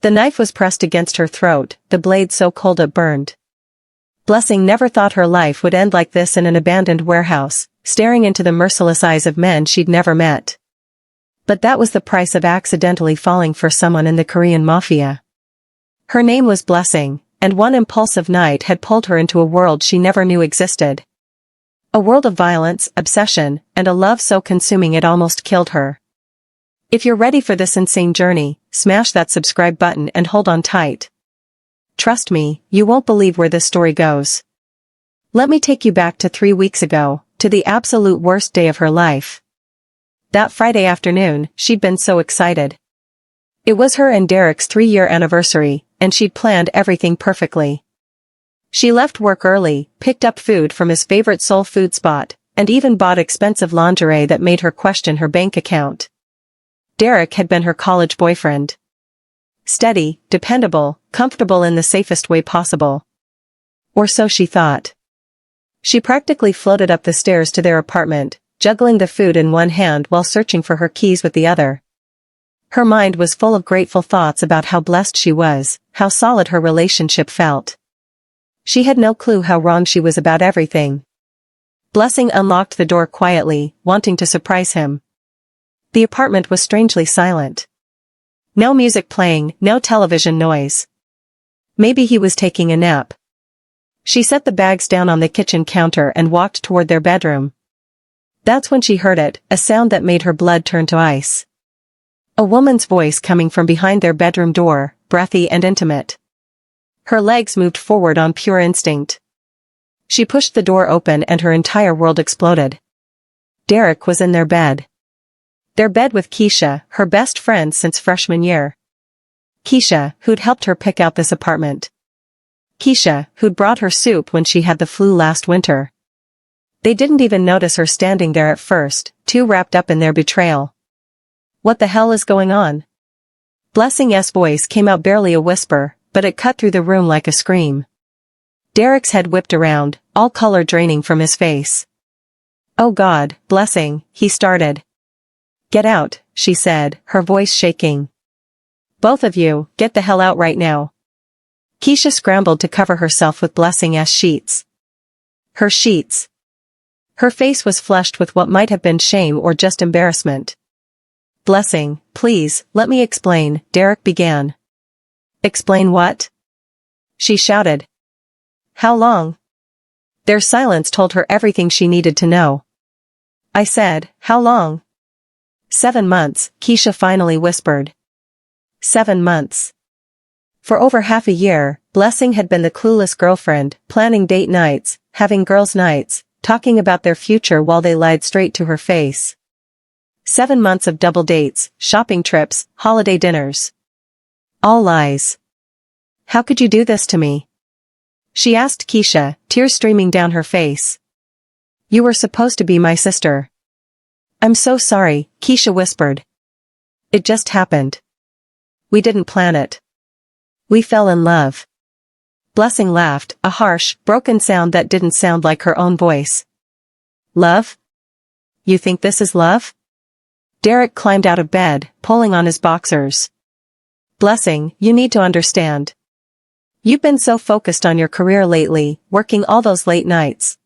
The knife was pressed against her throat, the blade so cold it burned. Blessing never thought her life would end like this in an abandoned warehouse, staring into the merciless eyes of men she'd never met. But that was the price of accidentally falling for someone in the Korean Mafia. Her name was Blessing, and one impulsive night had pulled her into a world she never knew existed. A world of violence, obsession, and a love so consuming it almost killed her. If you're ready for this insane journey, smash that subscribe button and hold on tight. Trust me, you won't believe where this story goes. Let me take you back to 3 weeks ago, to the absolute worst day of her life. That Friday afternoon, she'd been so excited. It was her and Derek's 3-year anniversary, and she'd planned everything perfectly. She left work early, picked up food from his favorite soul food spot, and even bought expensive lingerie that made her question her bank account. Derek had been her college boyfriend. Steady, dependable, comfortable in the safest way possible. Or so she thought. She practically floated up the stairs to their apartment, juggling the food in one hand while searching for her keys with the other. Her mind was full of grateful thoughts about how blessed she was, how solid her relationship felt. She had no clue how wrong she was about everything. Blessing unlocked the door quietly, wanting to surprise him. The apartment was strangely silent. No music playing, no television noise. Maybe he was taking a nap. She set the bags down on the kitchen counter and walked toward their bedroom. That's when she heard it, a sound that made her blood turn to ice. A woman's voice coming from behind their bedroom door, breathy and intimate. Her legs moved forward on pure instinct. She pushed the door open and her entire world exploded. Derek was in their bed. Their bed with Keisha, her best friend since freshman year. Keisha, who'd helped her pick out this apartment. Keisha, who'd brought her soup when she had the flu last winter. They didn't even notice her standing there at first, too wrapped up in their betrayal. What the hell is going on? Blessing's voice came out barely a whisper, but it cut through the room like a scream. Derek's head whipped around, all color draining from his face. Oh God, Blessing, he started. Get out, she said, her voice shaking. Both of you, get the hell out right now. Keisha scrambled to cover herself with Blessing's sheets. Her sheets. Her face was flushed with what might have been shame or just embarrassment. Blessing, please, let me explain, Derek began. Explain what? She shouted. How long? Their silence told her everything she needed to know. I said, how long? 7 months, Keisha finally whispered. 7 months. For over half a year, Blessing had been the clueless girlfriend, planning date nights, having girls' nights, talking about their future while they lied straight to her face. 7 months of double dates, shopping trips, holiday dinners. All lies. How could you do this to me? She asked Keisha, tears streaming down her face. You were supposed to be my sister. I'm so sorry, Keisha whispered. It just happened. We didn't plan it. We fell in love. Blessing laughed, a harsh, broken sound that didn't sound like her own voice. Love? You think this is love? Derek climbed out of bed, pulling on his boxers. Blessing, you need to understand. You've been so focused on your career lately, working all those late nights.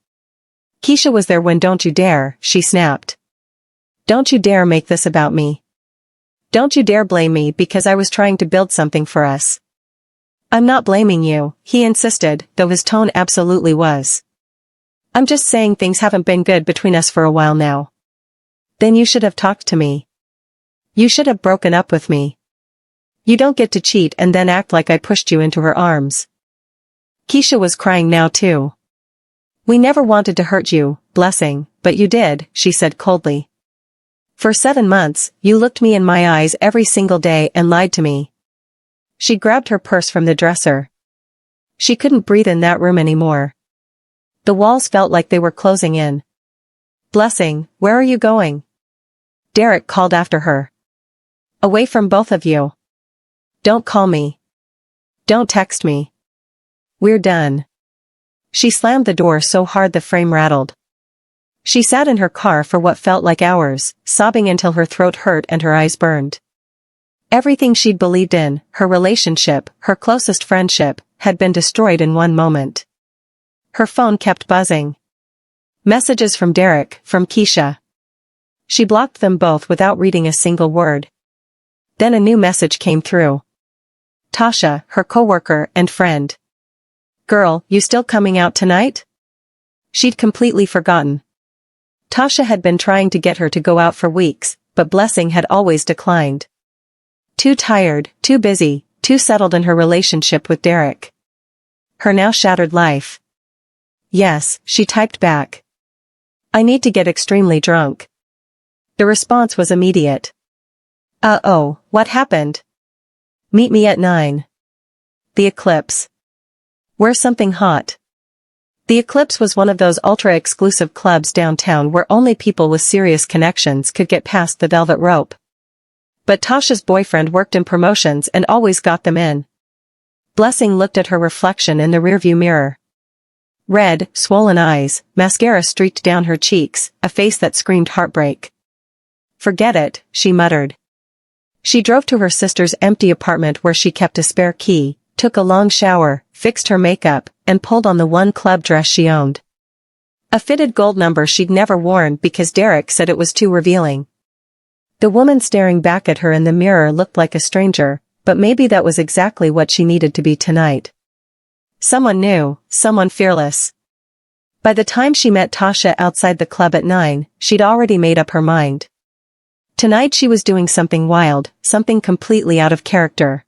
Keisha was there when don't you dare, she snapped. Don't you dare make this about me. Don't you dare blame me because I was trying to build something for us. I'm not blaming you, he insisted, though his tone absolutely was. I'm just saying things haven't been good between us for a while now. Then you should have talked to me. You should have broken up with me. You don't get to cheat and then act like I pushed you into her arms. Keisha was crying now too. We never wanted to hurt you, Blessing, but you did, she said coldly. For 7 months, you looked me in my eyes every single day and lied to me. She grabbed her purse from the dresser. She couldn't breathe in that room anymore. The walls felt like they were closing in. Blessing, where are you going? Derek called after her. Away from both of you. Don't call me. Don't text me. We're done. She slammed the door so hard the frame rattled. She sat in her car for what felt like hours, sobbing until her throat hurt and her eyes burned. Everything she'd believed in, her relationship, her closest friendship, had been destroyed in one moment. Her phone kept buzzing. Messages from Derek, from Keisha. She blocked them both without reading a single word. Then a new message came through. Tasha, her coworker and friend. Girl, you still coming out tonight? She'd completely forgotten. Tasha had been trying to get her to go out for weeks, but Blessing had always declined. Too tired, too busy, too settled in her relationship with Derek. Her now shattered life. Yes, she typed back. I need to get extremely drunk. The response was immediate. Uh-oh, what happened? Meet me at 9. The Eclipse. Where's something hot? The Eclipse was one of those ultra-exclusive clubs downtown where only people with serious connections could get past the velvet rope. But Tasha's boyfriend worked in promotions and always got them in. Blessing looked at her reflection in the rearview mirror. Red, swollen eyes, mascara streaked down her cheeks, a face that screamed heartbreak. Forget it, she muttered. She drove to her sister's empty apartment where she kept a spare key, took a long shower, fixed her makeup, and pulled on the one club dress she owned. A fitted gold number she'd never worn because Derek said it was too revealing. The woman staring back at her in the mirror looked like a stranger, but maybe that was exactly what she needed to be tonight. Someone new, someone fearless. By the time she met Tasha outside the club at 9, she'd already made up her mind. Tonight she was doing something wild, something completely out of character.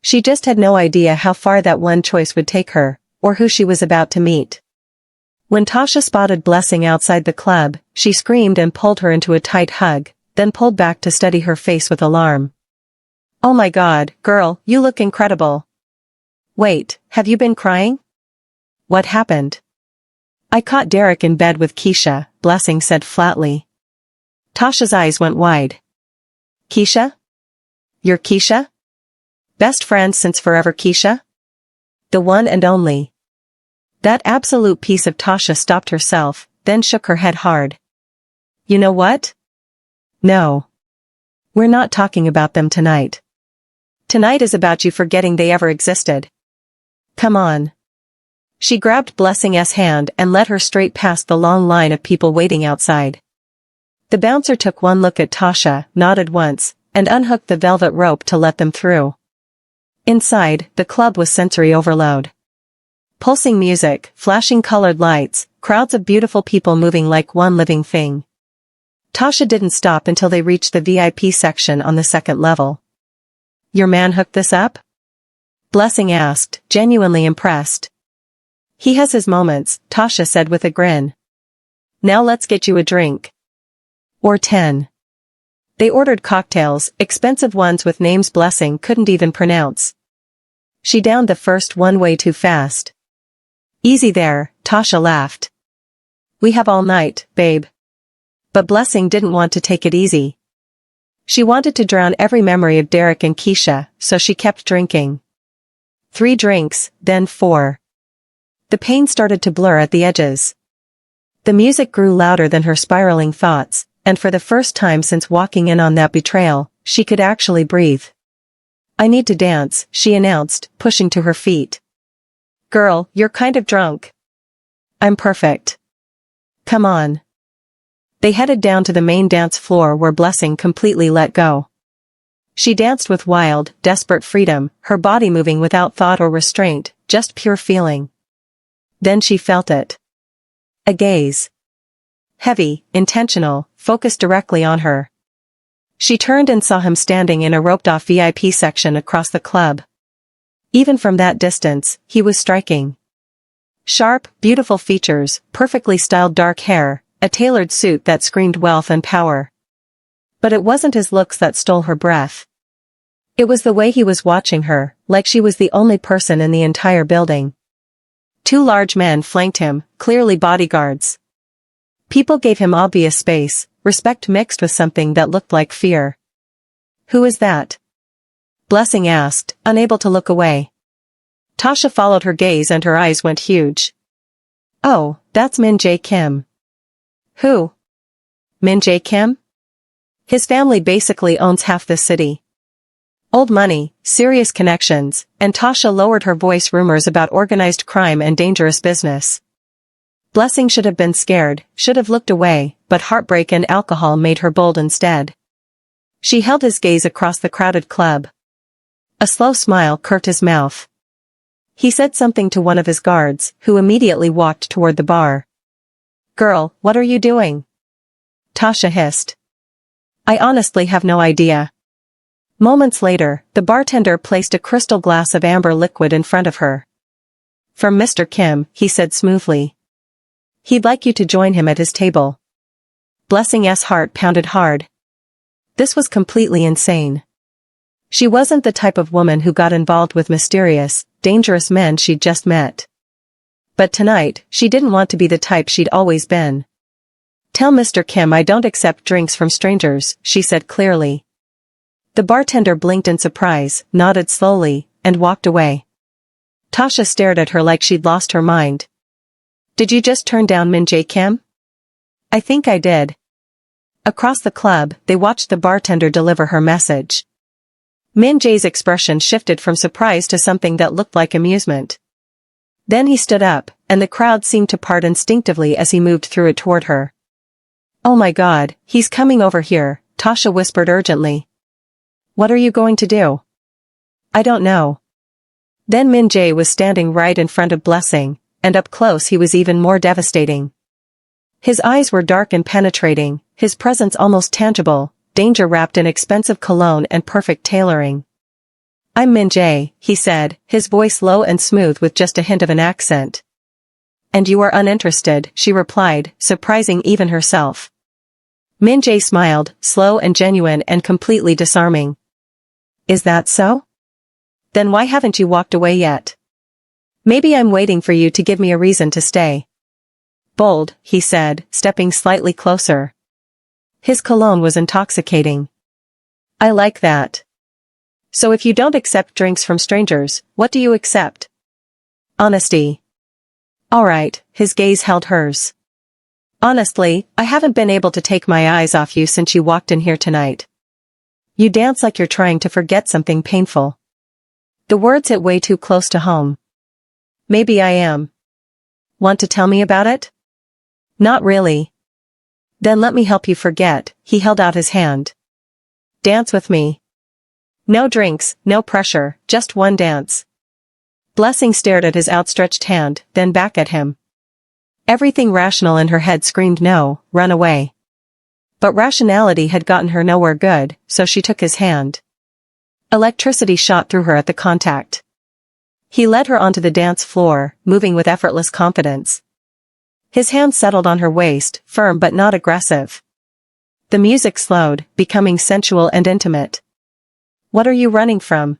She just had no idea how far that one choice would take her, or who she was about to meet. When Tasha spotted Blessing outside the club, she screamed and pulled her into a tight hug, then pulled back to study her face with alarm. Oh my God, girl, you look incredible. Wait, have you been crying? What happened? I caught Derek in bed with Keisha, Blessing said flatly. Tasha's eyes went wide. Keisha? You're Keisha? Best friend since forever Keisha? The one and only. That absolute piece of Tasha stopped herself, then shook her head hard. You know what? No. We're not talking about them tonight. Tonight is about you forgetting they ever existed. Come on. She grabbed Blessing's hand and led her straight past the long line of people waiting outside. The bouncer took one look at Tasha, nodded once, and unhooked the velvet rope to let them through. Inside, the club was sensory overload. Pulsing music, flashing colored lights, crowds of beautiful people moving like one living thing. Tasha didn't stop until they reached the VIP section on the second level. Your man hooked this up? Blessing asked, genuinely impressed. He has his moments, Tasha said with a grin. Now let's get you a drink. Or 10. They ordered cocktails, expensive ones with names Blessing couldn't even pronounce. She downed the first one way too fast. Easy there, Tasha laughed. We have all night, babe. But Blessing didn't want to take it easy. She wanted to drown every memory of Derek and Keisha, so she kept drinking. 3 drinks, then 4. The pain started to blur at the edges. The music grew louder than her spiraling thoughts, and for the first time since walking in on that betrayal, she could actually breathe. I need to dance, she announced, pushing to her feet. Girl, you're kind of drunk. I'm perfect. Come on. They headed down to the main dance floor where Blessing completely let go. She danced with wild, desperate freedom, her body moving without thought or restraint, just pure feeling. Then she felt it. A gaze. Heavy, intentional, focused directly on her. She turned and saw him standing in a roped-off VIP section across the club. Even from that distance, he was striking. Sharp, beautiful features, perfectly styled dark hair, a tailored suit that screamed wealth and power. But it wasn't his looks that stole her breath. It was the way he was watching her, like she was the only person in the entire building. 2 large men flanked him, clearly bodyguards. People gave him obvious space, respect mixed with something that looked like fear. Who is that? Blessing asked, unable to look away. Tasha followed her gaze and her eyes went huge. Oh, that's Minj Kim. Who? Minj Kim? His family basically owns half the city. Old money, serious connections, and Tasha lowered her voice. Rumors about organized crime and dangerous business. Blessing should have been scared, should have looked away, but heartbreak and alcohol made her bold instead. She held his gaze across the crowded club. A slow smile curved his mouth. He said something to one of his guards, who immediately walked toward the bar. "Girl, what are you doing?" Tasha hissed. "I honestly have no idea." Moments later, the bartender placed a crystal glass of amber liquid in front of her. "From Mr. Kim," he said smoothly. "He'd like you to join him at his table." Blessing's heart pounded hard. This was completely insane. She wasn't the type of woman who got involved with mysterious, dangerous men she'd just met. But tonight, she didn't want to be the type she'd always been. "Tell Mr. Kim I don't accept drinks from strangers," she said clearly. The bartender blinked in surprise, nodded slowly, and walked away. Tasha stared at her like she'd lost her mind. "Did you just turn down Minj Kim?" "I think I did." Across the club, they watched the bartender deliver her message. Minj's expression shifted from surprise to something that looked like amusement. Then he stood up, and the crowd seemed to part instinctively as he moved through it toward her. "Oh my God, he's coming over here," Tasha whispered urgently. "What are you going to do?" "I don't know." Then Minj was standing right in front of Blessing, and up close he was even more devastating. His eyes were dark and penetrating, his presence almost tangible, danger wrapped in expensive cologne and perfect tailoring. "I'm Minj," he said, his voice low and smooth with just a hint of an accent. "And you are uninterested," she replied, surprising even herself. Minj smiled, slow and genuine and completely disarming. "Is that so? Then why haven't you walked away yet?" "Maybe I'm waiting for you to give me a reason to stay." "Bold," he said, stepping slightly closer. His cologne was intoxicating. "I like that. So if you don't accept drinks from strangers, what do you accept?" "Honesty." "All right," his gaze held hers. "Honestly, I haven't been able to take my eyes off you since you walked in here tonight. You dance like you're trying to forget something painful." The words hit way too close to home. "Maybe I am." "Want to tell me about it?" "Not really." "Then let me help you forget," he held out his hand. "Dance with me." "No drinks, no pressure, just one dance." Blessing stared at his outstretched hand, then back at him. Everything rational in her head screamed no, run away. But rationality had gotten her nowhere good, so she took his hand. Electricity shot through her at the contact. He led her onto the dance floor, moving with effortless confidence. His hand settled on her waist, firm but not aggressive. The music slowed, becoming sensual and intimate. "What are you running from?"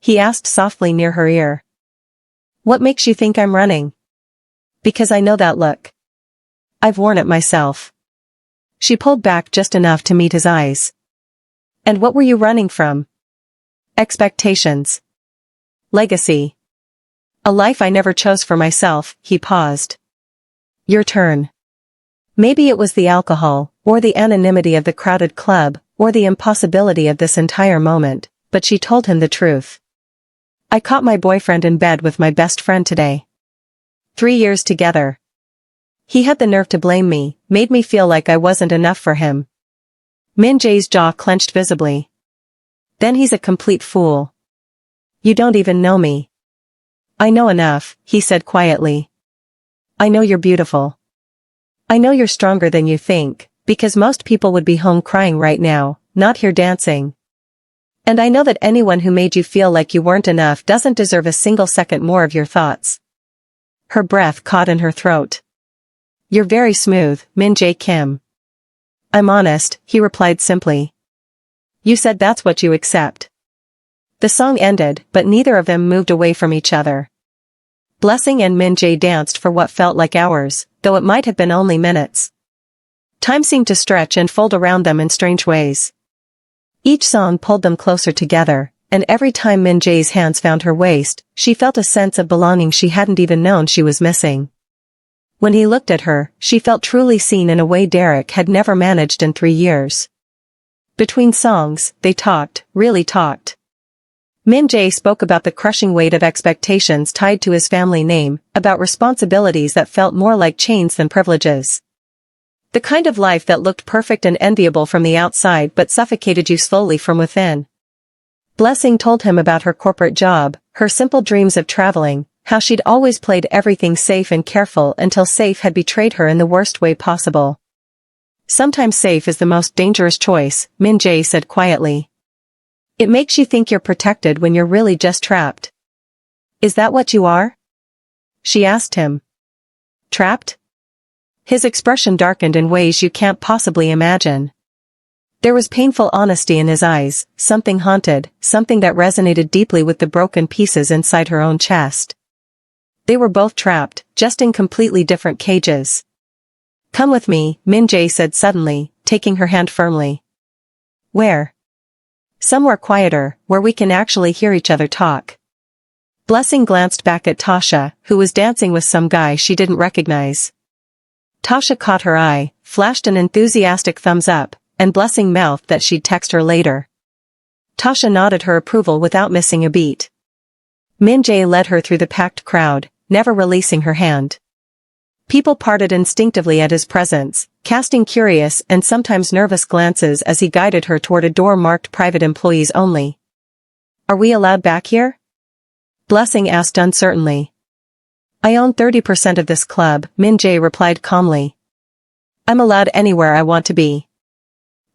he asked softly near her ear. "What makes you think I'm running?" "Because I know that look. I've worn it myself." She pulled back just enough to meet his eyes. "And what were you running from?" "Expectations. Legacy. A life I never chose for myself." He paused. "Your turn." Maybe it was the alcohol, or the anonymity of the crowded club, or the impossibility of this entire moment, but she told him the truth. "I caught my boyfriend in bed with my best friend today. 3 years together. He had the nerve to blame me, made me feel like I wasn't enough for him." Minj's jaw clenched visibly. "Then he's a complete fool. You don't even know me." "I know enough," he said quietly. "I know you're beautiful. I know you're stronger than you think, because most people would be home crying right now, not here dancing. And I know that anyone who made you feel like you weren't enough doesn't deserve a single second more of your thoughts." Her breath caught in her throat. "You're very smooth, Minj Kim." "I'm honest," he replied simply. "You said that's what you accept." The song ended, but neither of them moved away from each other. Blessing and Minj danced for what felt like hours, though it might have been only minutes. Time seemed to stretch and fold around them in strange ways. Each song pulled them closer together, and every time Minj's hands found her waist, she felt a sense of belonging she hadn't even known she was missing. When he looked at her, she felt truly seen in a way Derek had never managed in 3 years. Between songs, they talked, really talked. Minj spoke about the crushing weight of expectations tied to his family name, about responsibilities that felt more like chains than privileges. The kind of life that looked perfect and enviable from the outside but suffocated you slowly from within. Blessing told him about her corporate job, her simple dreams of traveling, how she'd always played everything safe and careful until safe had betrayed her in the worst way possible. Sometimes safe is the most dangerous choice, Minj said quietly. It makes you think you're protected when you're really just trapped. Is that what you are? She asked him. Trapped? His expression darkened in ways you can't possibly imagine. There was painful honesty in his eyes, something haunted, something that resonated deeply with the broken pieces inside her own chest. They were both trapped, just in completely different cages. Come with me, Minj said suddenly, taking her hand firmly. Where? Somewhere quieter, where we can actually hear each other talk. Blessing glanced back at Tasha, who was dancing with some guy she didn't recognize. Tasha caught her eye, flashed an enthusiastic thumbs up, and Blessing mouthed that she'd text her later. Tasha nodded her approval without missing a beat. Minj led her through the packed crowd, never releasing her hand. People parted instinctively at his presence, casting curious and sometimes nervous glances as he guided her toward a door marked private employees only. Are we allowed back here? Blessing asked uncertainly. I own 30% of this club, Minj replied calmly. I'm allowed anywhere I want to be.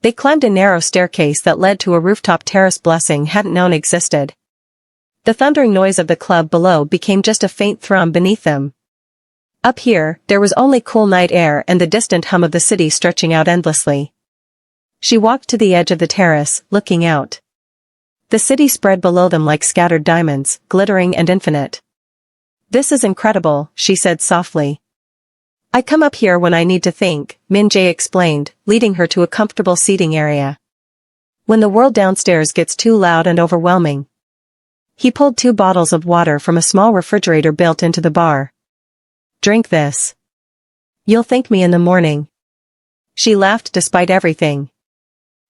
They climbed a narrow staircase that led to a rooftop terrace Blessing hadn't known existed. The thundering noise of the club below became just a faint thrum beneath them. Up here, there was only cool night air and the distant hum of the city stretching out endlessly. She walked to the edge of the terrace, looking out. The city spread below them like scattered diamonds, glittering and infinite. This is incredible, she said softly. I come up here when I need to think, Minj explained, leading her to a comfortable seating area. When the world downstairs gets too loud and overwhelming. He pulled 2 bottles of water from a small refrigerator built into the bar. Drink this. You'll thank me in the morning. She laughed despite everything.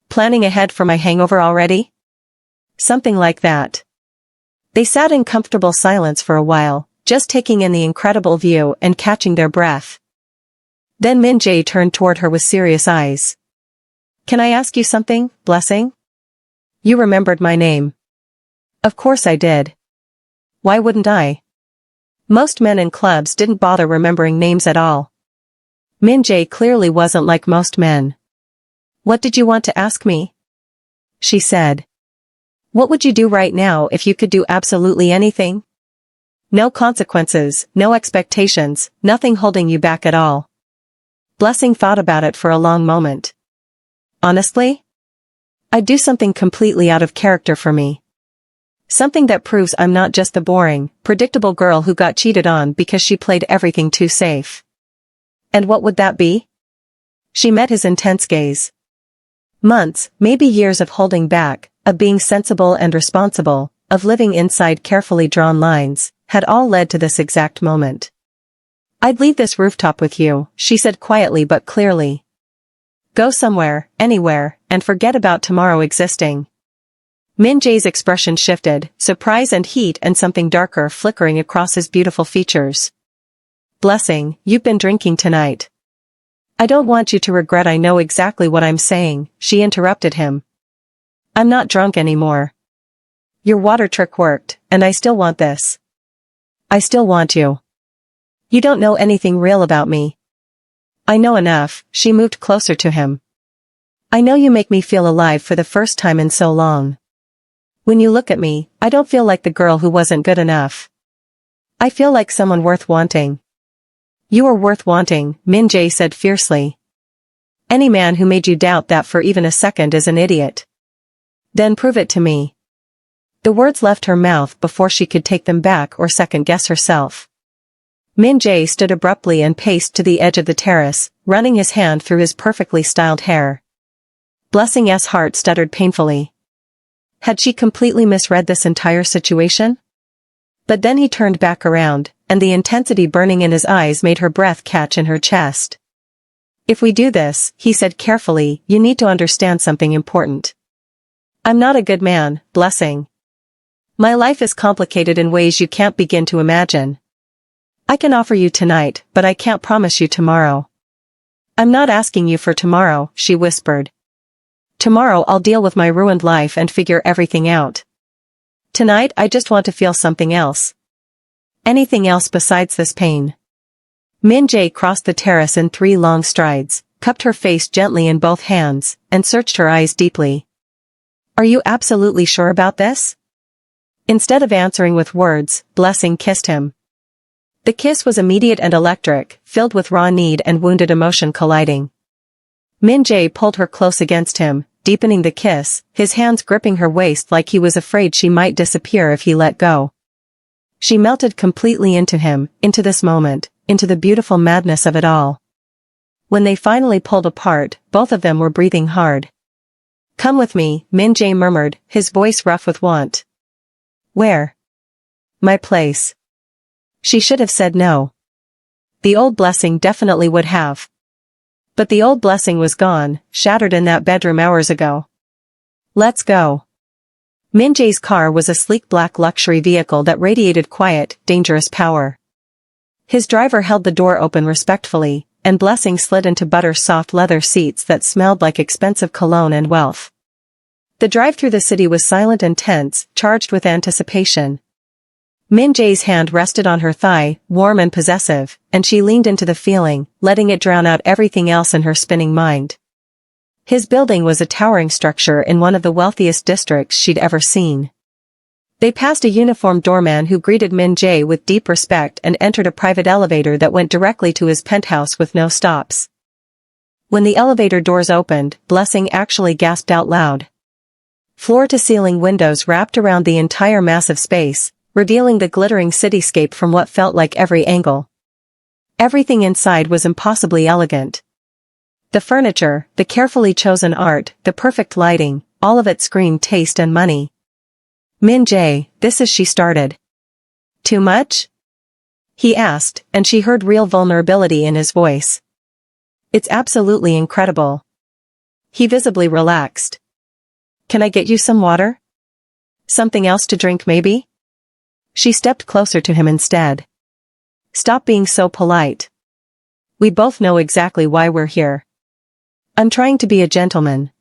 Planning ahead for my hangover already? Something like that. They sat in comfortable silence for a while, just taking in the incredible view and catching their breath. Then Minj turned toward her with serious eyes. Can I ask you something, Blessing? You remembered my name. Of course I did. Why wouldn't I? Most men in clubs didn't bother remembering names at all. Minj clearly wasn't like most men. What did you want to ask me? She said. What would you do right now if you could do absolutely anything? No consequences, no expectations, nothing holding you back at all. Blessing thought about it for a long moment. Honestly? I'd do something completely out of character for me. Something that proves I'm not just the boring, predictable girl who got cheated on because she played everything too safe. And what would that be? She met his intense gaze. Months, maybe years of holding back, of being sensible and responsible, of living inside carefully drawn lines, had all led to this exact moment. I'd leave this rooftop with you, she said quietly but clearly. Go somewhere, anywhere, and forget about tomorrow existing. Minj's expression shifted, surprise and heat and something darker flickering across his beautiful features. Blessing, you've been drinking tonight. I don't want you to regret I know exactly what I'm saying, she interrupted him. I'm not drunk anymore. Your water trick worked, and I still want this. I still want you. You don't know anything real about me. I know enough, she moved closer to him. I know you make me feel alive for the first time in so long. When you look at me, I don't feel like the girl who wasn't good enough. I feel like someone worth wanting. You are worth wanting, Minj said fiercely. Any man who made you doubt that for even a second is an idiot. Then prove it to me. The words left her mouth before she could take them back or second-guess herself. Minj stood abruptly and paced to the edge of the terrace, running his hand through his perfectly styled hair. Blessing's heart stuttered painfully. Had she completely misread this entire situation? But then he turned back around, and the intensity burning in his eyes made her breath catch in her chest. If we do this, he said carefully, you need to understand something important. I'm not a good man, Blessing. My life is complicated in ways you can't begin to imagine. I can offer you tonight, but I can't promise you tomorrow. I'm not asking you for tomorrow, she whispered. Tomorrow I'll deal with my ruined life and figure everything out. Tonight I just want to feel something else. Anything else besides this pain. Minj crossed the terrace in 3 long strides, cupped her face gently in both hands, and searched her eyes deeply. Are you absolutely sure about this? Instead of answering with words, Blessing kissed him. The kiss was immediate and electric, filled with raw need and wounded emotion colliding. Minj pulled her close against him, deepening the kiss, his hands gripping her waist like he was afraid she might disappear if he let go. She melted completely into him, into this moment, into the beautiful madness of it all. When they finally pulled apart, both of them were breathing hard. Come with me, Minj murmured, his voice rough with want. Where? My place. She should have said no. The old Blessing definitely would have. But the old Blessing was gone, shattered in that bedroom hours ago. Let's go. Minj's car was a sleek black luxury vehicle that radiated quiet, dangerous power. His driver held the door open respectfully, and Blessing slid into butter-soft leather seats that smelled like expensive cologne and wealth. The drive through the city was silent and tense, charged with anticipation. Minj's hand rested on her thigh, warm and possessive, and she leaned into the feeling, letting it drown out everything else in her spinning mind. His building was a towering structure in one of the wealthiest districts she'd ever seen. They passed a uniformed doorman who greeted Minj with deep respect and entered a private elevator that went directly to his penthouse with no stops. When the elevator doors opened, Blessing actually gasped out loud. Floor-to-ceiling windows wrapped around the entire massive space, revealing the glittering cityscape from what felt like every angle. Everything inside was impossibly elegant. The furniture, the carefully chosen art, the perfect lighting, all of it screamed taste and money. Minj, this is she started. Too much? He asked, and she heard real vulnerability in his voice. It's absolutely incredible. He visibly relaxed. Can I get you some water? Something else to drink maybe? She stepped closer to him instead. Stop being so polite. We both know exactly why we're here. I'm trying to be a gentleman.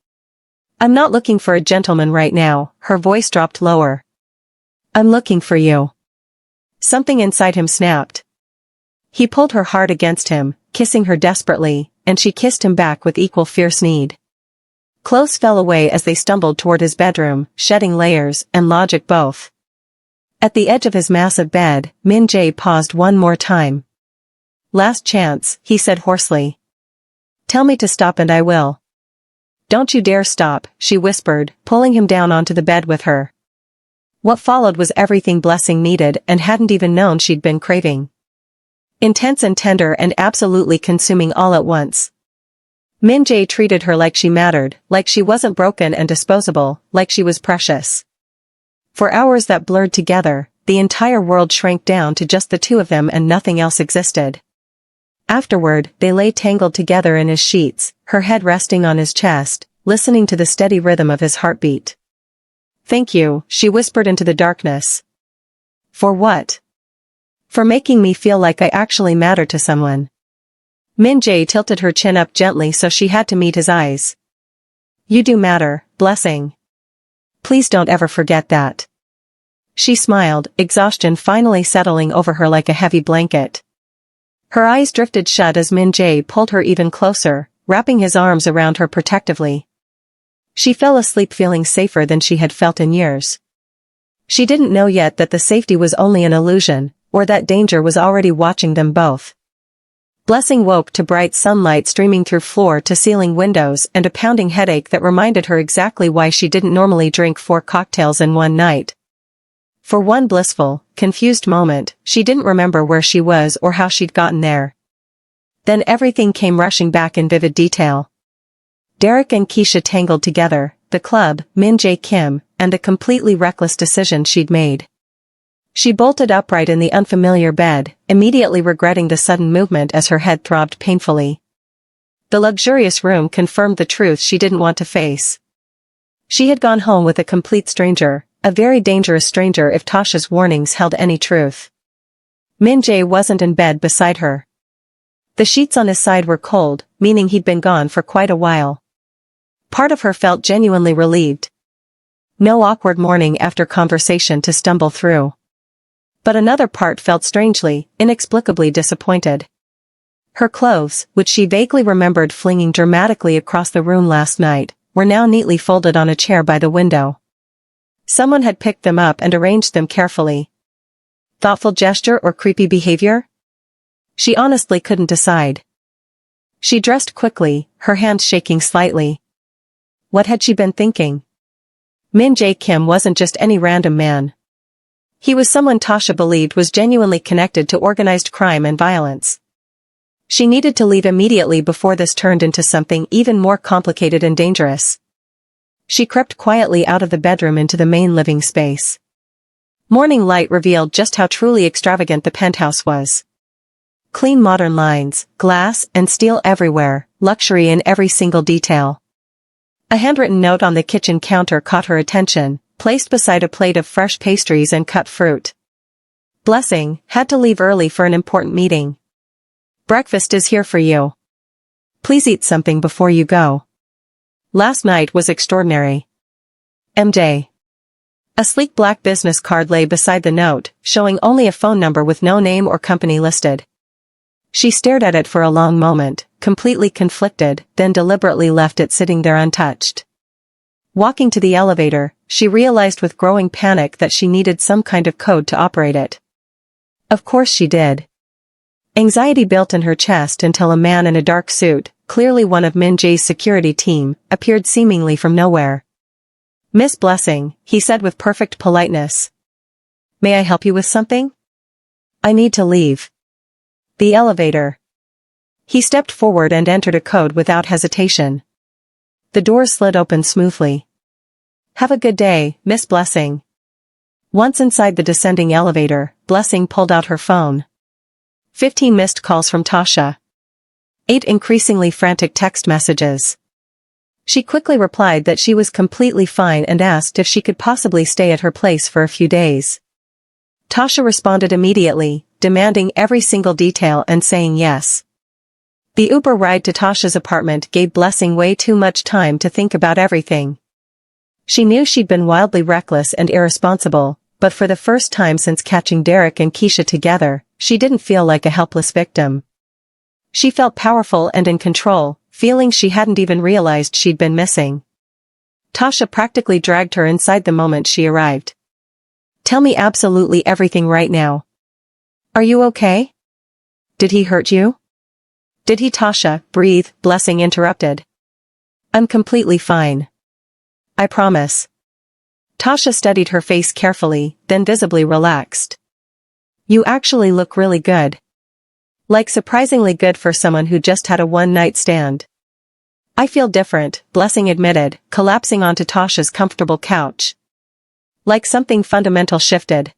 I'm not looking for a gentleman right now, her voice dropped lower. I'm looking for you. Something inside him snapped. He pulled her hard against him, kissing her desperately, and she kissed him back with equal fierce need. Clothes fell away as they stumbled toward his bedroom, shedding layers and logic both. At the edge of his massive bed, Minj paused one more time. Last chance, he said hoarsely. Tell me to stop and I will. Don't you dare stop, she whispered, pulling him down onto the bed with her. What followed was everything Blessing needed and hadn't even known she'd been craving. Intense and tender and absolutely consuming all at once. Minj treated her like she mattered, like she wasn't broken and disposable, like she was precious. For hours that blurred together, the entire world shrank down to just the two of them and nothing else existed. Afterward, they lay tangled together in his sheets, her head resting on his chest, listening to the steady rhythm of his heartbeat. Thank you, she whispered into the darkness. For what? For making me feel like I actually matter to someone. Minj tilted her chin up gently so she had to meet his eyes. You do matter, Blessing. Please don't ever forget that. She smiled, exhaustion finally settling over her like a heavy blanket. Her eyes drifted shut as Minj pulled her even closer, wrapping his arms around her protectively. She fell asleep feeling safer than she had felt in years. She didn't know yet that the safety was only an illusion, or that danger was already watching them both. Blessing woke to bright sunlight streaming through floor-to-ceiling windows and a pounding headache that reminded her exactly why she didn't normally drink 4 cocktails in one night. For one blissful, confused moment, she didn't remember where she was or how she'd gotten there. Then everything came rushing back in vivid detail. Derek and Keisha tangled together, the club, Minj Kim, and the completely reckless decision she'd made. She bolted upright in the unfamiliar bed, immediately regretting the sudden movement as her head throbbed painfully. The luxurious room confirmed the truth she didn't want to face. She had gone home with a complete stranger, a very dangerous stranger if Tasha's warnings held any truth. Minj wasn't in bed beside her. The sheets on his side were cold, meaning he'd been gone for quite a while. Part of her felt genuinely relieved. No awkward morning after conversation to stumble through. But another part felt strangely, inexplicably disappointed. Her clothes, which she vaguely remembered flinging dramatically across the room last night, were now neatly folded on a chair by the window. Someone had picked them up and arranged them carefully. Thoughtful gesture or creepy behavior? She honestly couldn't decide. She dressed quickly, her hands shaking slightly. What had she been thinking? Minj Kim wasn't just any random man. He was someone Tasha believed was genuinely connected to organized crime and violence. She needed to leave immediately before this turned into something even more complicated and dangerous. She crept quietly out of the bedroom into the main living space. Morning light revealed just how truly extravagant the penthouse was. Clean modern lines, glass and steel everywhere, luxury in every single detail. A handwritten note on the kitchen counter caught her attention, placed beside a plate of fresh pastries and cut fruit. Blessing, had to leave early for an important meeting. Breakfast is here for you. Please eat something before you go. Last night was extraordinary. MJ. A sleek black business card lay beside the note, showing only a phone number with no name or company listed. She stared at it for a long moment, completely conflicted, then deliberately left it sitting there untouched. Walking to the elevator, she realized with growing panic that she needed some kind of code to operate it. Of course she did. Anxiety built in her chest until a man in a dark suit, clearly one of Minj's security team, appeared seemingly from nowhere. "Miss Blessing," he said with perfect politeness. "May I help you with something?" "I need to leave." The elevator. He stepped forward and entered a code without hesitation. The doors slid open smoothly. "Have a good day, Miss Blessing." Once inside the descending elevator, Blessing pulled out her phone. 15 missed calls from Tasha. 8 increasingly frantic text messages. She quickly replied that she was completely fine and asked if she could possibly stay at her place for a few days. Tasha responded immediately, demanding every single detail and saying yes. The Uber ride to Tasha's apartment gave Blessing way too much time to think about everything. She knew she'd been wildly reckless and irresponsible, but for the first time since catching Derek and Keisha together, she didn't feel like a helpless victim. She felt powerful and in control, feeling she hadn't even realized she'd been missing. Tasha practically dragged her inside the moment she arrived. "Tell me absolutely everything right now. Are you okay? Did he hurt you?" "Did he?" Tasha, breathe, Blessing interrupted. "I'm completely fine. I promise." Tasha studied her face carefully, then visibly relaxed. "You actually look really good. Like surprisingly good for someone who just had a one-night stand." "I feel different," Blessing admitted, collapsing onto Tasha's comfortable couch. Like something fundamental shifted.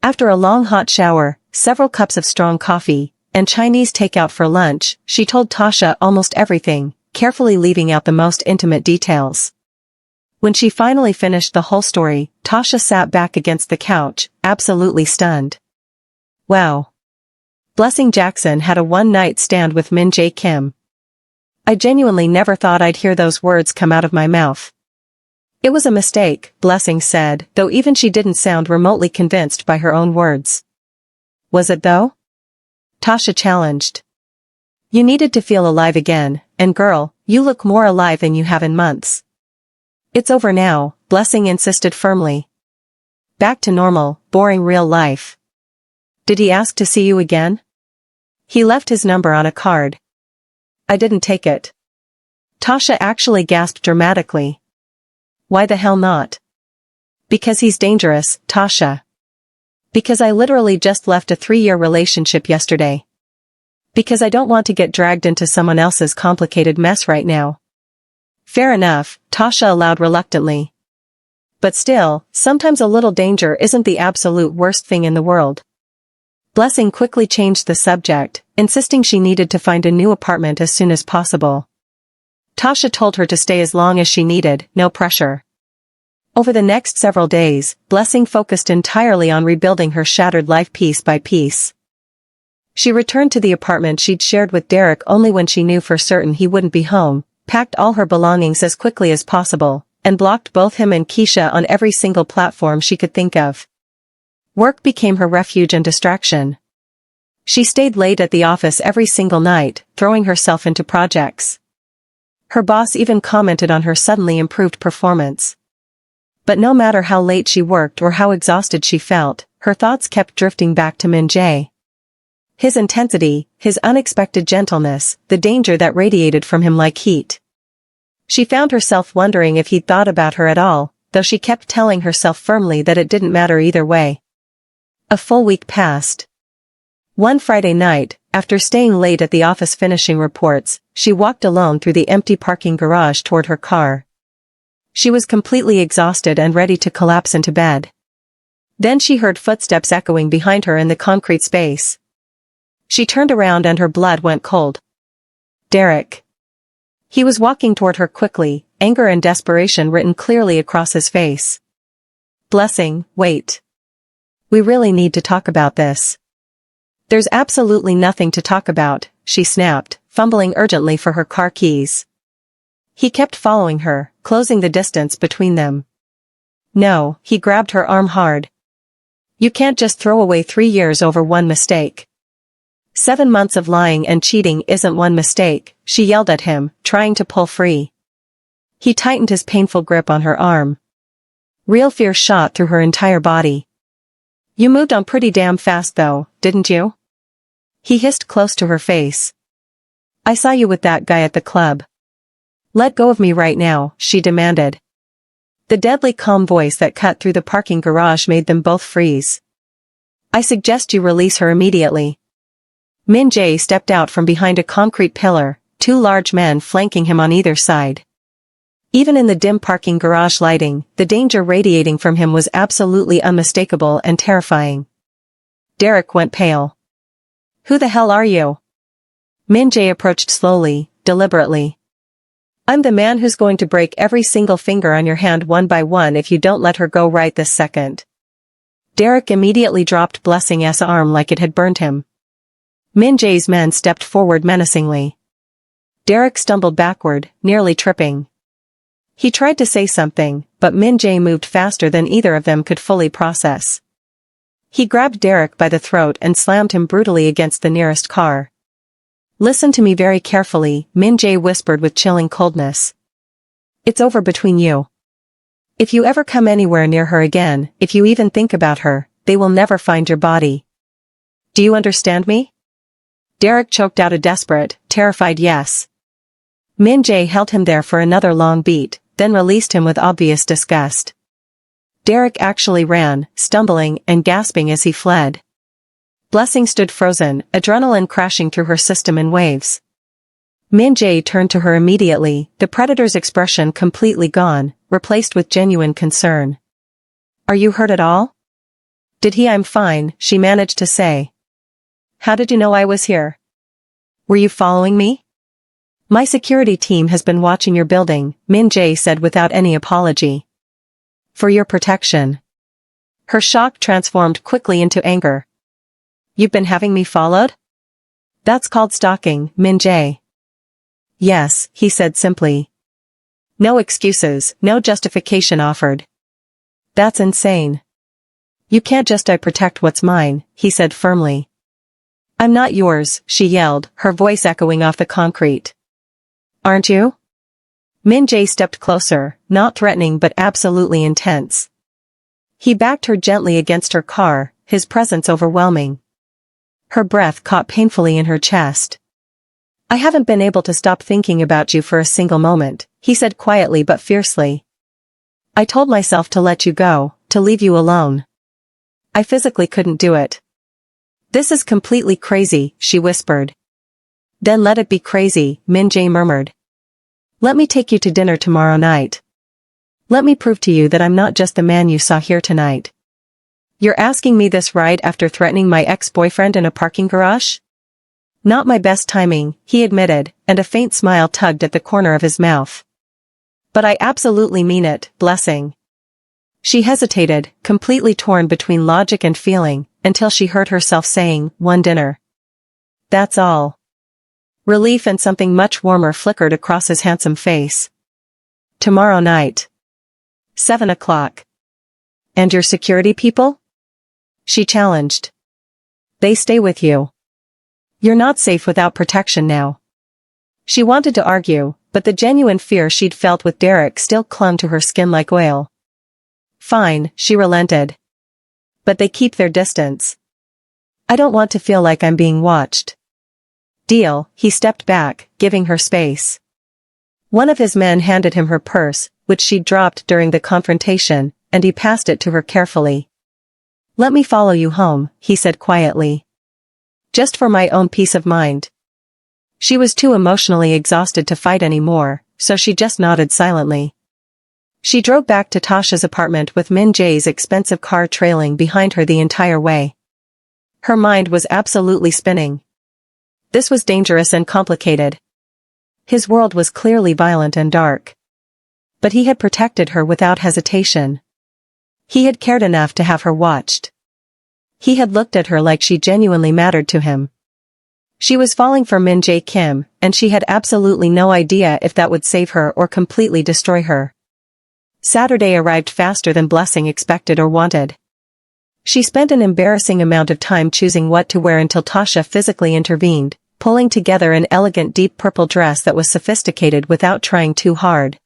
After a long hot shower, several cups of strong coffee, and Chinese takeout for lunch, she told Tasha almost everything, carefully leaving out the most intimate details. When she finally finished the whole story, Tasha sat back against the couch, absolutely stunned. Wow. Blessing Jackson had a one-night stand with Minj Kim. I genuinely never thought I'd hear those words come out of my mouth. It was a mistake, Blessing said, though even she didn't sound remotely convinced by her own words. Was it though? Tasha challenged. You needed to feel alive again, and girl, you look more alive than you have in months. It's over now, Blessing insisted firmly. Back to normal, boring real life. Did he ask to see you again? He left his number on a card. I didn't take it. Tasha actually gasped dramatically. Why the hell not? Because he's dangerous, Tasha. Because I literally just left a 3-year relationship yesterday. Because I don't want to get dragged into someone else's complicated mess right now. Fair enough, Tasha allowed reluctantly. But still, sometimes a little danger isn't the absolute worst thing in the world. Blessing quickly changed the subject, insisting she needed to find a new apartment as soon as possible. Tasha told her to stay as long as she needed, no pressure. Over the next several days, Blessing focused entirely on rebuilding her shattered life piece by piece. She returned to the apartment she'd shared with Derek only when she knew for certain he wouldn't be home, packed all her belongings as quickly as possible, and blocked both him and Keisha on every single platform she could think of. Work became her refuge and distraction. She stayed late at the office every single night, throwing herself into projects. Her boss even commented on her suddenly improved performance. But no matter how late she worked or how exhausted she felt, her thoughts kept drifting back to Minj. His intensity, his unexpected gentleness, the danger that radiated from him like heat. She found herself wondering if he'd thought about her at all, though she kept telling herself firmly that it didn't matter either way. A full week passed. One Friday night, after staying late at the office finishing reports, she walked alone through the empty parking garage toward her car. She was completely exhausted and ready to collapse into bed. Then she heard footsteps echoing behind her in the concrete space. She turned around and her blood went cold. Derek. He was walking toward her quickly, anger and desperation written clearly across his face. Blessing, wait. We really need to talk about this. There's absolutely nothing to talk about, she snapped, fumbling urgently for her car keys. He kept following her, closing the distance between them. No, he grabbed her arm hard. You can't just throw away 3 years over one mistake. 7 months of lying and cheating isn't one mistake, she yelled at him, trying to pull free. He tightened his painful grip on her arm. Real fear shot through her entire body. You moved on pretty damn fast though, didn't you? He hissed close to her face. I saw you with that guy at the club. Let go of me right now, she demanded. The deadly calm voice that cut through the parking garage made them both freeze. I suggest you release her immediately. Minj stepped out from behind a concrete pillar, 2 large men flanking him on either side. Even in the dim parking garage lighting, the danger radiating from him was absolutely unmistakable and terrifying. Derek went pale. Who the hell are you? Minj approached slowly, deliberately. I'm the man who's going to break every single finger on your hand one by one if you don't let her go right this second. Derek immediately dropped Blessing's arm like it had burned him. Minj's men stepped forward menacingly. Derek stumbled backward, nearly tripping. He tried to say something, but Minj moved faster than either of them could fully process. He grabbed Derek by the throat and slammed him brutally against the nearest car. Listen to me very carefully, Minj whispered with chilling coldness. It's over between you. If you ever come anywhere near her again, if you even think about her, they will never find your body. Do you understand me? Derek choked out a desperate, terrified yes. Minj held him there for another long beat, then released him with obvious disgust. Derek actually ran, stumbling and gasping as he fled. Blessing stood frozen, adrenaline crashing through her system in waves. Minj turned to her immediately, the predator's expression completely gone, replaced with genuine concern. Are you hurt at all? I'm fine, she managed to say. How did you know I was here? Were you following me? My security team has been watching your building, Minj said without any apology. For your protection. Her shock transformed quickly into anger. You've been having me followed? That's called stalking, Minj. Yes, he said simply. No excuses, no justification offered. That's insane. You can't just protect what's mine, he said firmly. I'm not yours, she yelled, her voice echoing off the concrete. Aren't you? Minj stepped closer, not threatening but absolutely intense. He backed her gently against her car, his presence overwhelming. Her breath caught painfully in her chest. I haven't been able to stop thinking about you for a single moment, he said quietly but fiercely. I told myself to let you go, to leave you alone. I physically couldn't do it. This is completely crazy, she whispered. Then let it be crazy, Minj murmured. Let me take you to dinner tomorrow night. Let me prove to you that I'm not just the man you saw here tonight. You're asking me this right after threatening my ex-boyfriend in a parking garage? Not my best timing, he admitted, and a faint smile tugged at the corner of his mouth. But I absolutely mean it, blessing. She hesitated, completely torn between logic and feeling, until she heard herself saying, one dinner. That's all. Relief and something much warmer flickered across his handsome face. Tomorrow night. 7 o'clock. And your security people? She challenged. They stay with you. You're not safe without protection now. She wanted to argue, but the genuine fear she'd felt with Derek still clung to her skin like oil. Fine, she relented. But they keep their distance. I don't want to feel like I'm being watched. Deal, he stepped back, giving her space. One of his men handed him her purse, which she'd dropped during the confrontation, and he passed it to her carefully. Let me follow you home, he said quietly. Just for my own peace of mind. She was too emotionally exhausted to fight anymore, so she just nodded silently. She drove back to Tasha's apartment with Minj's expensive car trailing behind her the entire way. Her mind was absolutely spinning. This was dangerous and complicated. His world was clearly violent and dark. But he had protected her without hesitation. He had cared enough to have her watched. He had looked at her like she genuinely mattered to him. She was falling for Minj Kim, and she had absolutely no idea if that would save her or completely destroy her. Saturday arrived faster than Blessing expected or wanted. She spent an embarrassing amount of time choosing what to wear until Tasha physically intervened, pulling together an elegant deep purple dress that was sophisticated without trying too hard.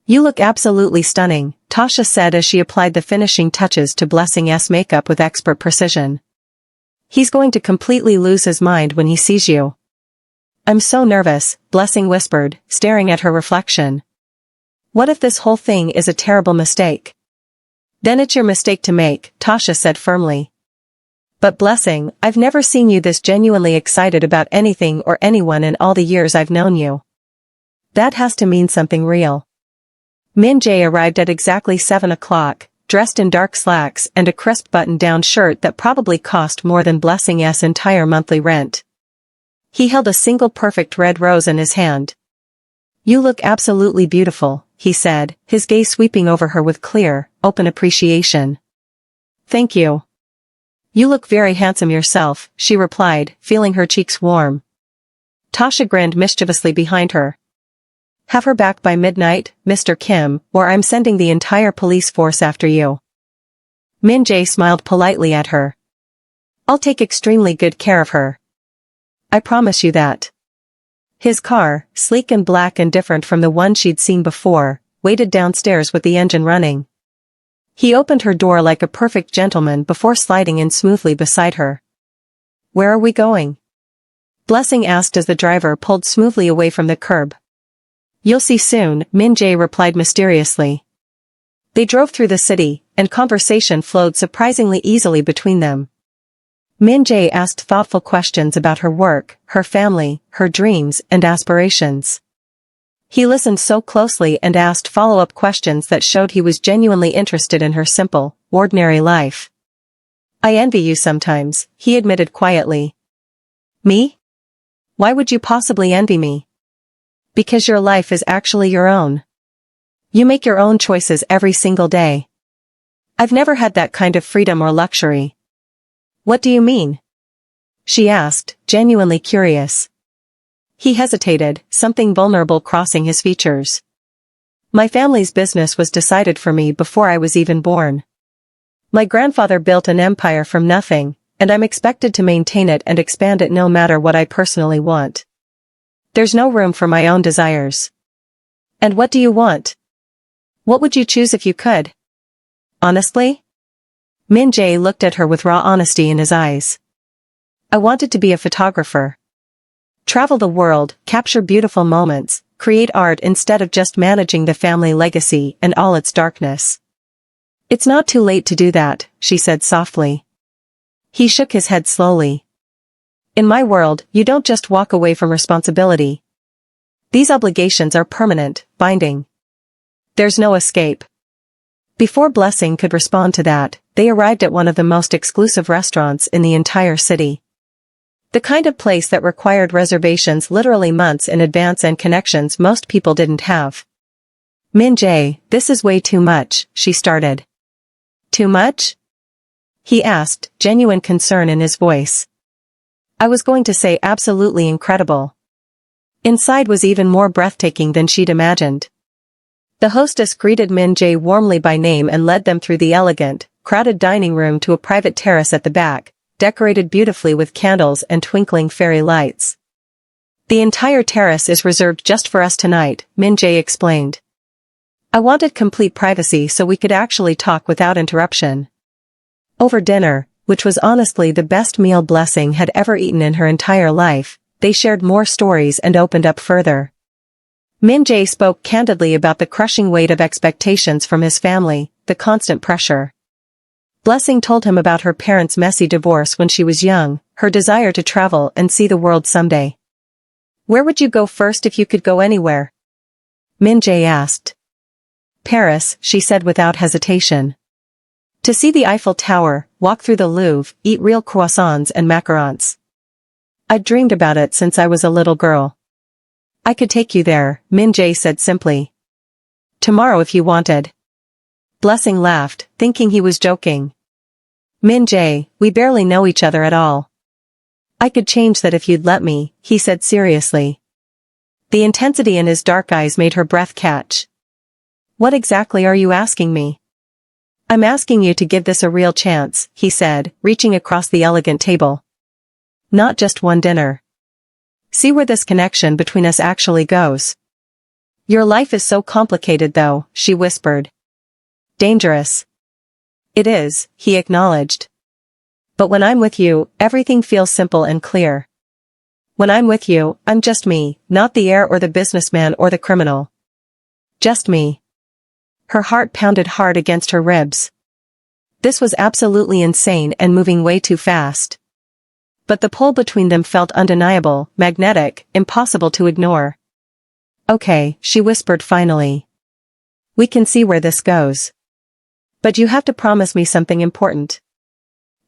You look absolutely stunning, Tasha said as she applied the finishing touches to Blessing's makeup with expert precision. He's going to completely lose his mind when he sees you. I'm so nervous, Blessing whispered, staring at her reflection. What if this whole thing is a terrible mistake? Then it's your mistake to make, Tasha said firmly. But Blessing, I've never seen you this genuinely excited about anything or anyone in all the years I've known you. That has to mean something real. Minj arrived at exactly 7 o'clock, dressed in dark slacks and a crisp button-down shirt that probably cost more than Blessing's entire monthly rent. He held a single perfect red rose in his hand. You look absolutely beautiful, he said, his gaze sweeping over her with clear, open appreciation. Thank you. You look very handsome yourself, she replied, feeling her cheeks warm. Tasha grinned mischievously behind her. Have her back by midnight, Mr. Kim, or I'm sending the entire police force after you. Minj smiled politely at her. I'll take extremely good care of her. I promise you that. His car, sleek and black and different from the one she'd seen before, waited downstairs with the engine running. He opened her door like a perfect gentleman before sliding in smoothly beside her. Where are we going? Blessing asked as the driver pulled smoothly away from the curb. You'll see soon, Minj replied mysteriously. They drove through the city, and conversation flowed surprisingly easily between them. Minj asked thoughtful questions about her work, her family, her dreams and aspirations. He listened so closely and asked follow-up questions that showed he was genuinely interested in her simple, ordinary life. I envy you sometimes, he admitted quietly. Me? Why would you possibly envy me? Because your life is actually your own. You make your own choices every single day. I've never had that kind of freedom or luxury. What do you mean? She asked, genuinely curious. He hesitated, something vulnerable crossing his features. My family's business was decided for me before I was even born. My grandfather built an empire from nothing, and I'm expected to maintain it and expand it no matter what I personally want. There's no room for my own desires. And what do you want? What would you choose if you could? Honestly? Minj looked at her with raw honesty in his eyes. I wanted to be a photographer. Travel the world, capture beautiful moments, create art instead of just managing the family legacy and all its darkness. It's not too late to do that, she said softly. He shook his head slowly. In my world, you don't just walk away from responsibility. These obligations are permanent, binding. There's no escape. Before Blessing could respond to that, they arrived at one of the most exclusive restaurants in the entire city. The kind of place that required reservations literally months in advance and connections most people didn't have. Minj, this is way too much, she started. Too much? He asked, genuine concern in his voice. I was going to say absolutely incredible. Inside was even more breathtaking than she'd imagined. The hostess greeted Minj warmly by name and led them through the elegant, crowded dining room to a private terrace at the back, decorated beautifully with candles and twinkling fairy lights. The entire terrace is reserved just for us tonight, Minj explained. I wanted complete privacy so we could actually talk without interruption. Over dinner, which was honestly the best meal Blessing had ever eaten in her entire life, they shared more stories and opened up further. Minj spoke candidly about the crushing weight of expectations from his family, the constant pressure. Blessing told him about her parents' messy divorce when she was young, her desire to travel and see the world someday. Where would you go first if you could go anywhere? Minj asked. Paris, she said without hesitation. To see the Eiffel Tower, walk through the Louvre, eat real croissants and macarons. I'd dreamed about it since I was a little girl. I could take you there, Minj said simply. Tomorrow if you wanted. Blessing laughed, thinking he was joking. Minj, we barely know each other at all. I could change that if you'd let me, he said seriously. The intensity in his dark eyes made her breath catch. What exactly are you asking me? I'm asking you to give this a real chance, he said, reaching across the elegant table. Not just one dinner. See where this connection between us actually goes. Your life is so complicated though, she whispered. Dangerous. It is, he acknowledged. But when I'm with you, everything feels simple and clear. When I'm with you, I'm just me, not the heir or the businessman or the criminal. Just me. Her heart pounded hard against her ribs. This was absolutely insane and moving way too fast. But the pull between them felt undeniable, magnetic, impossible to ignore. Okay, she whispered finally. We can see where this goes. But you have to promise me something important.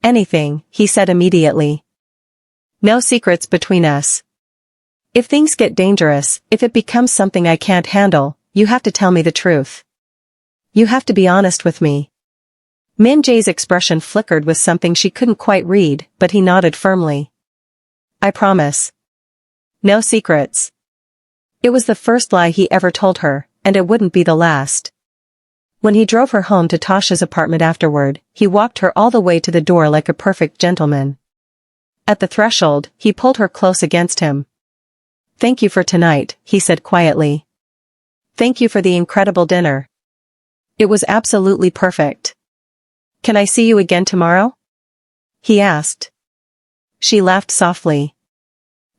Anything, he said immediately. No secrets between us. If things get dangerous, if it becomes something I can't handle, you have to tell me the truth. You have to be honest with me. Minj's expression flickered with something she couldn't quite read, but he nodded firmly. I promise. No secrets. It was the first lie he ever told her, and it wouldn't be the last. When he drove her home to Tasha's apartment afterward, he walked her all the way to the door like a perfect gentleman. At the threshold, he pulled her close against him. Thank you for tonight, he said quietly. Thank you for the incredible dinner. It was absolutely perfect. Can I see you again tomorrow? He asked. She laughed softly.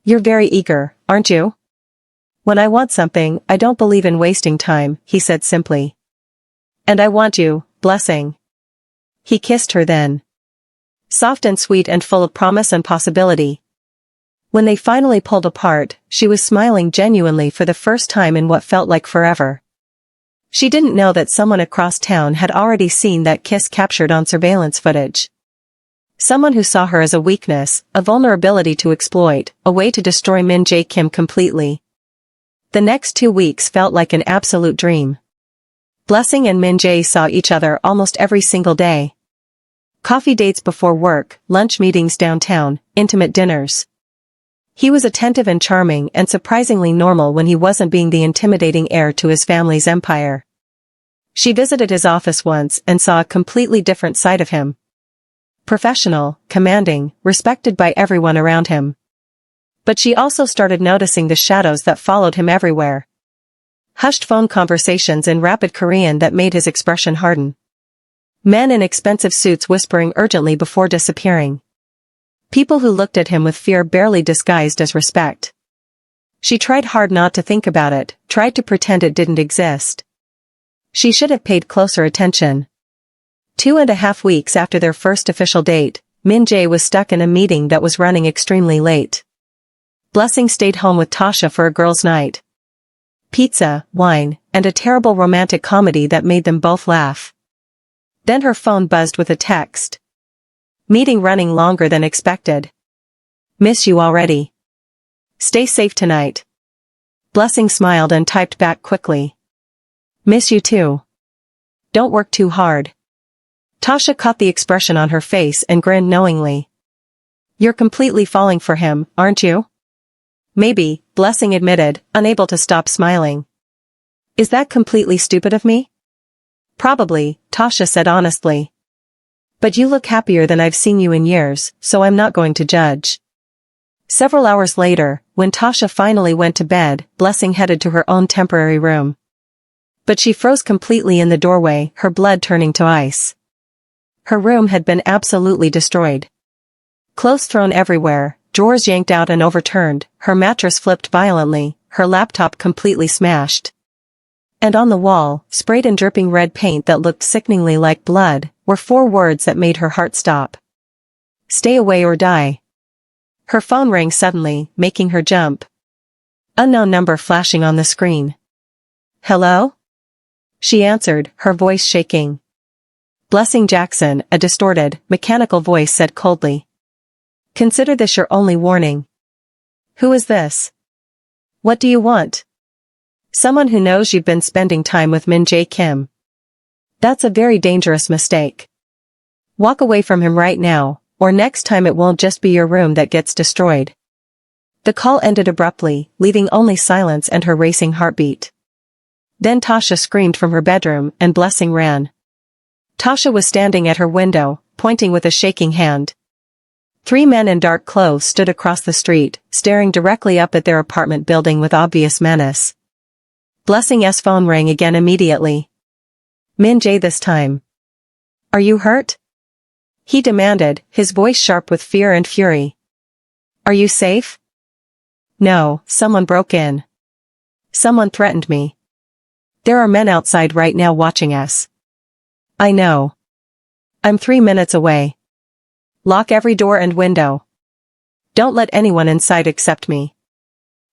You're very eager, aren't you? When I want something, I don't believe in wasting time, he said simply. And I want you, Blessing. He kissed her then. Soft and sweet and full of promise and possibility. When they finally pulled apart, she was smiling genuinely for the first time in what felt like forever. She didn't know that someone across town had already seen that kiss captured on surveillance footage. Someone who saw her as a weakness, a vulnerability to exploit, a way to destroy Minj Kim completely. The next 2 weeks felt like an absolute dream. Blessing and Minj saw each other almost every single day. Coffee dates before work, lunch meetings downtown, intimate dinners. He was attentive and charming and surprisingly normal when he wasn't being the intimidating heir to his family's empire. She visited his office once and saw a completely different side of him. Professional, commanding, respected by everyone around him. But she also started noticing the shadows that followed him everywhere. Hushed phone conversations in rapid Korean that made his expression harden. Men in expensive suits whispering urgently before disappearing. People who looked at him with fear barely disguised as respect. She tried hard not to think about it, tried to pretend it didn't exist. She should have paid closer attention. 2.5 weeks after their first official date, Minj was stuck in a meeting that was running extremely late. Blessing stayed home with Tasha for a girls' night. Pizza, wine, and a terrible romantic comedy that made them both laugh. Then her phone buzzed with a text. Meeting running longer than expected. Miss you already. Stay safe tonight. Blessing smiled and typed back quickly. Miss you too. Don't work too hard. Tasha caught the expression on her face and grinned knowingly. You're completely falling for him, aren't you? Maybe, Blessing admitted, unable to stop smiling. Is that completely stupid of me? Probably, Tasha said honestly. But you look happier than I've seen you in years, so I'm not going to judge. Several hours later, when Tasha finally went to bed, Blessing headed to her own temporary room. But she froze completely in the doorway, her blood turning to ice. Her room had been absolutely destroyed. Clothes thrown everywhere, drawers yanked out and overturned, her mattress flipped violently, her laptop completely smashed. And on the wall, sprayed in dripping red paint that looked sickeningly like blood, were 4 words that made her heart stop. Stay away or die. Her phone rang suddenly, making her jump. Unknown number flashing on the screen. Hello? She answered, her voice shaking. Blessing Jackson, a distorted, mechanical voice said coldly. Consider this your only warning. Who is this? What do you want? Someone who knows you've been spending time with Minj Kim. That's a very dangerous mistake. Walk away from him right now, or next time it won't just be your room that gets destroyed. The call ended abruptly, leaving only silence and her racing heartbeat. Then Tasha screamed from her bedroom and Blessing ran. Tasha was standing at her window, pointing with a shaking hand. 3 men in dark clothes stood across the street, staring directly up at their apartment building with obvious menace. Blessing's phone rang again immediately. Minj this time. Are you hurt? He demanded, his voice sharp with fear and fury. Are you safe? No, someone broke in. Someone threatened me. There are men outside right now watching us. I know. I'm 3 minutes away. Lock every door and window. Don't let anyone inside except me.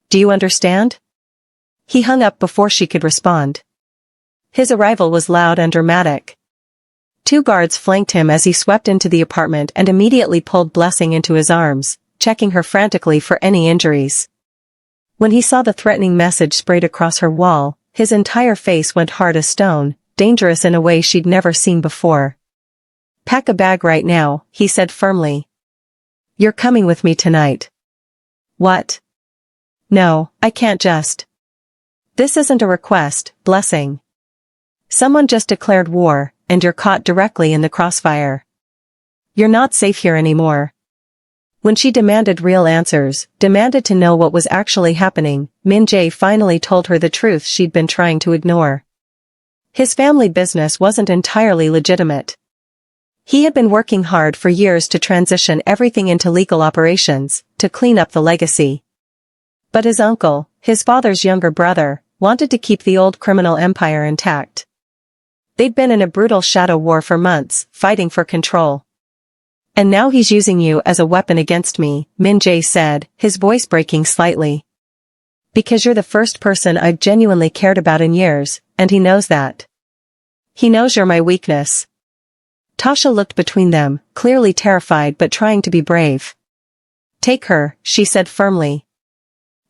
Do you understand? He hung up before she could respond. His arrival was loud and dramatic. 2 guards flanked him as he swept into the apartment and immediately pulled Blessing into his arms, checking her frantically for any injuries. When he saw the threatening message sprayed across her wall, his entire face went hard as stone, dangerous in a way she'd never seen before. Pack a bag right now, he said firmly. You're coming with me tonight. What? No, I can't just. This isn't a request, Blessing. Someone just declared war, and you're caught directly in the crossfire. You're not safe here anymore. When she demanded real answers, demanded to know what was actually happening, Minj finally told her the truth she'd been trying to ignore. His family business wasn't entirely legitimate. He had been working hard for years to transition everything into legal operations, to clean up the legacy. But his uncle, his father's younger brother, wanted to keep the old criminal empire intact. They'd been in a brutal shadow war for months, fighting for control. And now he's using you as a weapon against me, Minj said, his voice breaking slightly. Because you're the first person I've genuinely cared about in years, and he knows that. He knows you're my weakness. Tasha looked between them, clearly terrified but trying to be brave. Take her, she said firmly.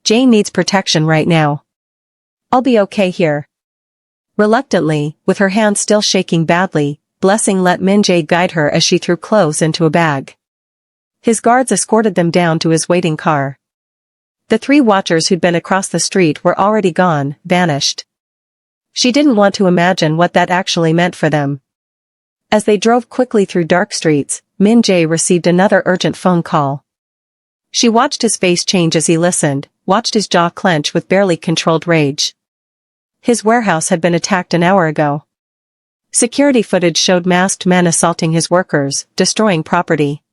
Jane needs protection right now. I'll be okay here. Reluctantly, with her hand still shaking badly, Blessing let Minj guide her as she threw clothes into a bag. His guards escorted them down to his waiting car. The 3 watchers who'd been across the street were already gone, vanished. She didn't want to imagine what that actually meant for them. As they drove quickly through dark streets, Minj received another urgent phone call. She watched his face change as he listened, watched his jaw clench with barely controlled rage. His warehouse had been attacked an hour ago. Security footage showed masked men assaulting his workers, destroying property.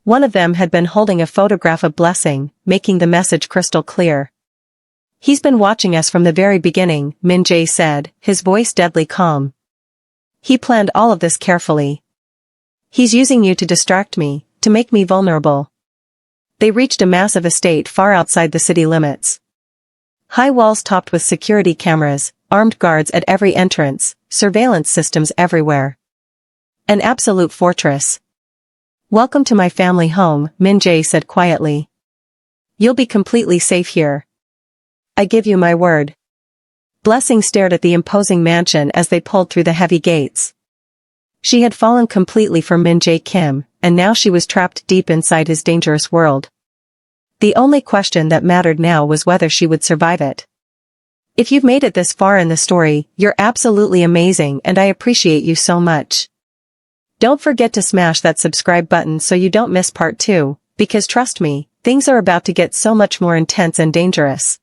One of them had been holding a photograph of Blessing, making the message crystal clear. He's been watching us from the very beginning, Minj said, his voice deadly calm. He planned all of this carefully. He's using you to distract me, to make me vulnerable. They reached a massive estate far outside the city limits. High walls topped with security cameras, armed guards at every entrance, surveillance systems everywhere. An absolute fortress. Welcome to my family home, Minj said quietly. You'll be completely safe here. I give you my word. Blessing stared at the imposing mansion as they pulled through the heavy gates. She had fallen completely for Minj Kim, and now she was trapped deep inside his dangerous world. The only question that mattered now was whether she would survive it. If you've made it this far in the story, you're absolutely amazing and I appreciate you so much. Don't forget to smash that subscribe button so you don't miss part 2, because trust me, things are about to get so much more intense and dangerous.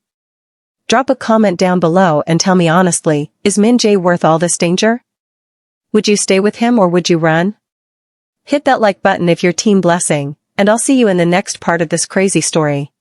Drop a comment down below and tell me honestly, is Minj worth all this danger? Would you stay with him or would you run? Hit that like button if you're Team Blessing, and I'll see you in the next part of this crazy story.